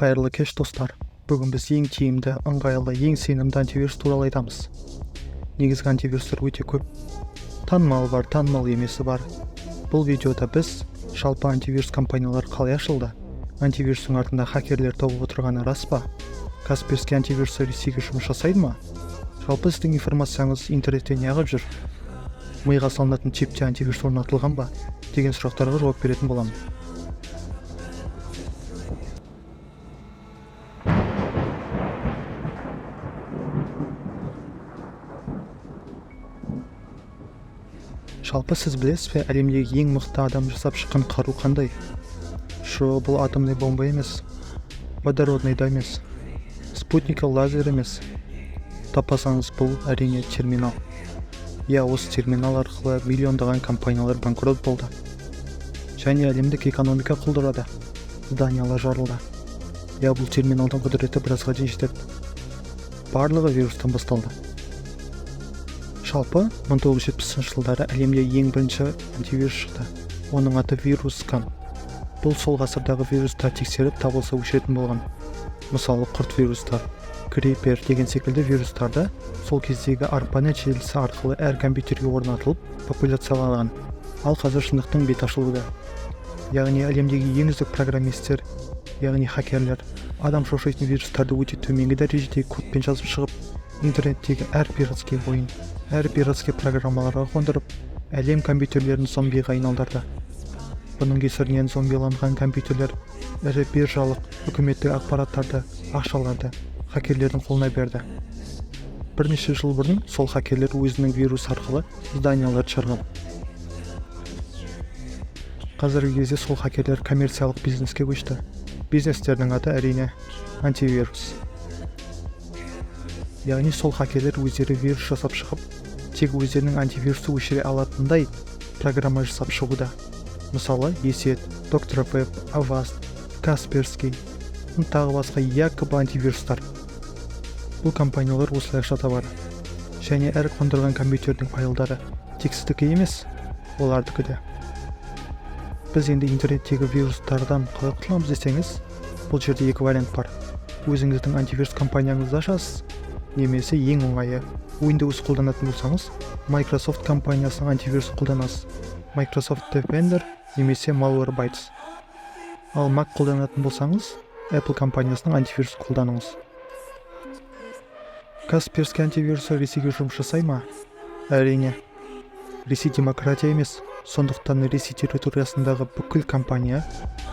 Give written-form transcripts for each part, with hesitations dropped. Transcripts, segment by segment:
Қайырлы кеш достар. Бүгін біз ең тиімді, ыңғайлы, ең сенімді антивирус туралы айтамыз. Негізгі антивирустар өте көп. Танымалы бар, танымал емесі бар. Бұл видеода біз жалпы антивирус компаниялар қалай ашылды, антивирустың артында хакерлер тобы отырғаны рас па, Касперский антивирус Ресейге жұмыс жасайды ма, жалпы сіздің информацияңыз интернетте неғып жүр, миға салынатын чипте антивирус орнатылған ба деген сұрақтарға жауап беретін боламын. Жалпы сіз білесіз бе, әлемдегі ең мықты адам жасап шыққан қару қандай? Бұл атомный бомба емес, водородный да емес, спутниктік лазер емес. Таппасаңыз, бұл әрине терминал. Осы терминал арқылы миллиондаған компаниялар банкрот болды. Және әлемдік экономика құлдырады. Зданиялар жарылды. Бұл терминалдың құдіреті біразға дейін жетеді. Барлығы вирустан басталды. Жалпы 1970 жылдары әлемде ең бірінші антивирус шықты. Оның аты VirusScan. Бұл сол ғасырдағы вирустар тексеріп табылса өшіретін болған. Мысалы, құрт вирустар, крипер деген секілді вирустарды сол кездегі ARPANET желісі арқылы әр компьютерге орнатылып популяцияланған. Ал қазір шындықтың беті ашылуда. Яғни әлемдегі ең үздік программистер, яғни хакерлер, адам шошайтын вирустарды өте төменгі дәрежедегі кодпен жазып шығып, интернеттегі әр пиратский ойын, әр пиратский программаларға қондырып, әлем компьютерлерін зомбиға айналдырды. Бұның кесірінен зомбиланған компьютерлер ірі биржалық, үкіметтік ақпараттарды, ақшаларды хакерлердің қолына берді. Бірнеше жыл бұрын сол хакерлер өзінің вирус арқылы зданияларды шығарған. Қазіргі кезде сол хакерлер коммерциялық бизнеске көшті. Бизнестердің аты әрине антивирус. Яғни сол хакерлер өздері вирус жасап шығып, тек өздерінің антивирусты өшіре алатындай программа жасап шығуда. Мысалы, ESET, DrWeb, Avast, Kaspersky, тағы басқа якобы антивирустар. Бұл компаниялар осылайша табады. Және әр қондырған компьютердің файлдары тексіздікі емес, олардікі де. Біз енді интернеттегі вирустардан қалай құтыламыз десеңіз, бұл жерде екі вариант бар. Өзіңіздің антивирус компанияңызды ашасыз, немесе ең оңайы, Windows қолданатын болсаңыз, Microsoft компаниясының антивирусын қолданасыз. Microsoft Defender немесе Malwarebytes. Ал Mac қолданатын болсаңыз, Apple компаниясының антивирусын қолданыңыз. Касперский антивирусы Ресейге жұмыс жасай ма? Әрине. Ресей демократия емес, сондықтан Ресей территориясындағы бүкіл компания,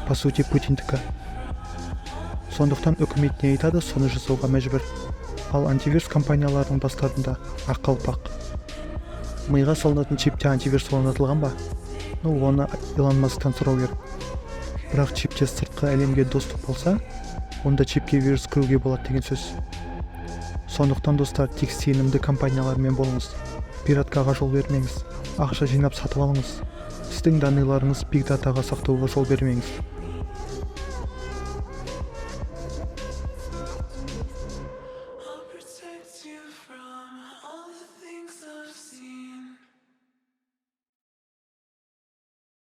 по сути, Путиндікі. Сондықтан үкімет не айтады, соны жасауға мәжбүр. Ал антивирус компанияларының бастарында ақалпақ. Миға салынатын чипте антивирус орнатылған ба? Оны Илон Масктан сұрау керек. Бірақ чипте сыртқы әлемге доступ болса, онда чипке вирус кіруге болады деген сөз. Сондықтан достар, тек сенімді компаниялармен болыңыз. Пираткаға жол бермеңіз. Ақша жинап сатып алыңыз. Сіздің данныйларыңыз биг датаға сақтауға жол бермеңіз.